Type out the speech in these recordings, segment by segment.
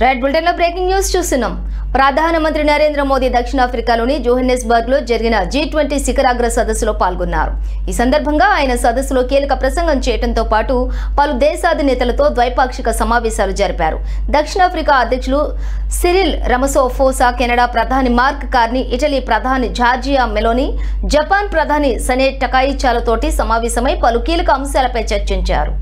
Red bulletin లో breaking news చూస్తున్నాం. ప్రధానమంత్రి నరేంద్ర మోదీ దక్షిణాఫ్రికాలోని జోహెన్నెస్బర్గ్ లో జరిగిన G20 శిఖరాగ్ర సదస్సులో పాల్గొన్నారు. ఈ సందర్భంగా ఆయన సదస్సులో కీలక ప్రసంగం చేయడంతో పాటు పలు దేశాధినేతలతో ద్వైపాక్షిక సమావేశాలు జరిపారు. దక్షిణాఫ్రికా అధ్యక్షులు సిరిల్ రమఫోసా, కెనడా ప్రధాని మార్క్ కార్నీ, ఇటలీ ప్రధాని జార్జియా మెలోనీ, జపాన్ ప్రధాని సనే టకాయిచాలతోటి సమావేశమై పలు కీలక అంశాలపై చర్చించారు.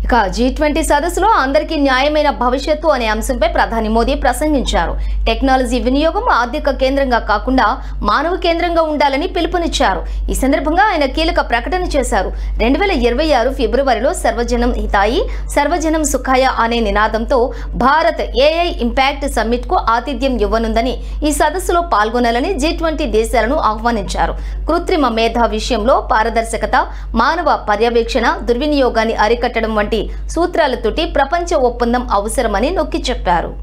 ఇక G20 సదస్సులో అందరికీ న్యాయమైన భవిష్యత్తు అనే అంశంపై ప్రధాని మోదీ ప్రసంగించారు. టెక్నాలజీ వినియోగం ఆర్థిక కేంద్రంగా కాకుండా మానవ కేంద్రంగా ఉండాలని పిలుపునిచ్చారు. ఈ సందర్భంగా ఆయన కీలక ప్రకటన చేశారు. 2026 ఫిబ్రవరిలో సర్వజనం హితాయి సర్వజనం సుఖాయ అనే నినాదంతో భారత్ AI ఇంపాక్ట్ సమ్మిట్ కు ఆతిథ్యం ఇవ్వనుందని, ఈ సదస్సులో పాల్గొనాలని G20 దేశాలను ఆహ్వానించారు. కృత్రిమ మేధ విషయంలో పారదర్శకత, మానవ పర్యవేక్షణ, దుర్వినియోగాన్ని అరికట్టడం వంటి సూత్రాలతోటి ప్రపంచ ఒప్పందం అవసరమని నొక్కి చెప్పారు.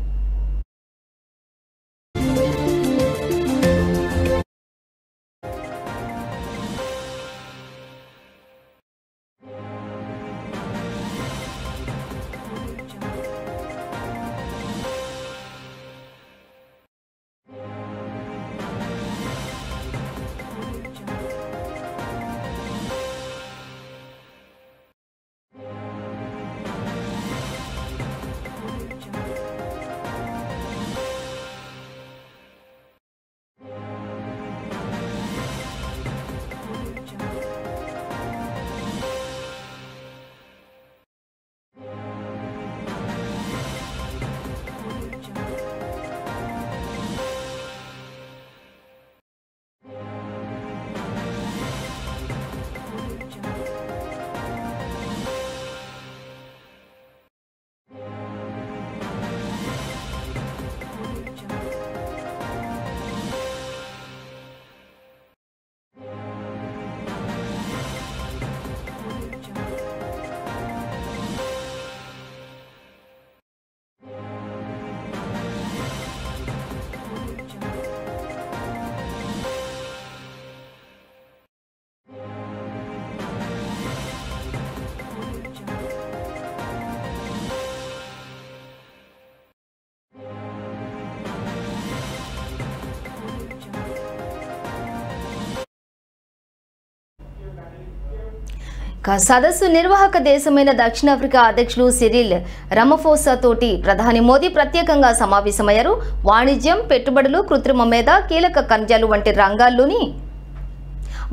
సదస్సు నిర్వాహక దేశమైన దక్షిణాఫ్రికా అధ్యక్షులు సిరిల్ రమఫోసా తోటి ప్రధాని మోదీ ప్రత్యేకంగా సమావేశమయ్యారు. వాణిజ్యం, పెట్టుబడులు, కృత్రిమ మేధ, కీలక ఖనిజాలు వంటి రంగాల్లోని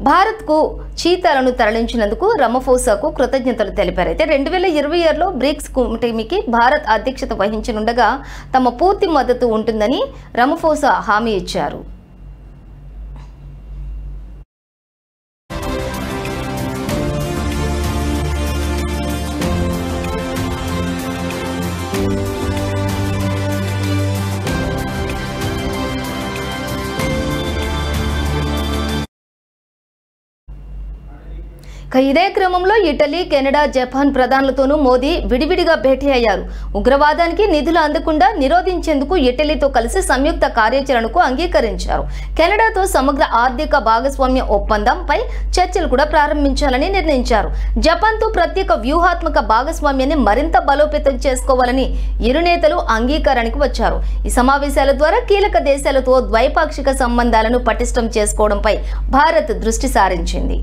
భారత్కు చీతాలను తరలించినందుకు రమఫోసాకు కృతజ్ఞతలు తెలిపారు. అయితే 2026లో బ్రిక్స్ కూటమికి భారత్ అధ్యక్షత వహించనుండగా తమ పూర్తి మద్దతు ఉంటుందని రమఫోసా హామీ ఇచ్చారు. ఇదే క్రమంలో ఇటలీ, కెనడా, జపాన్ ప్రధానులతోనూ మోదీ విడివిడిగా భేటీ అయ్యారు. ఉగ్రవాదానికి నిధులు అందకుండా నిరోధించేందుకు ఇటలీతో కలిసి సంయుక్త కార్యాచరణకు అంగీకరించారు. కెనడాతో సమగ్ర ఆర్థిక భాగస్వామ్య ఒప్పందంపై చర్చలు కూడా ప్రారంభించాలని నిర్ణయించారు. జపాన్తో ప్రత్యేక వ్యూహాత్మక భాగస్వామ్యాన్ని మరింత బలోపేతం చేసుకోవాలని ఇరు నేతలు అంగీకారానికి వచ్చారు. ఈ సమావేశాల ద్వారా కీలక దేశాలతో ద్వైపాక్షిక సంబంధాలను పటిష్టం చేసుకోవడంపై భారత్ దృష్టి సారించింది.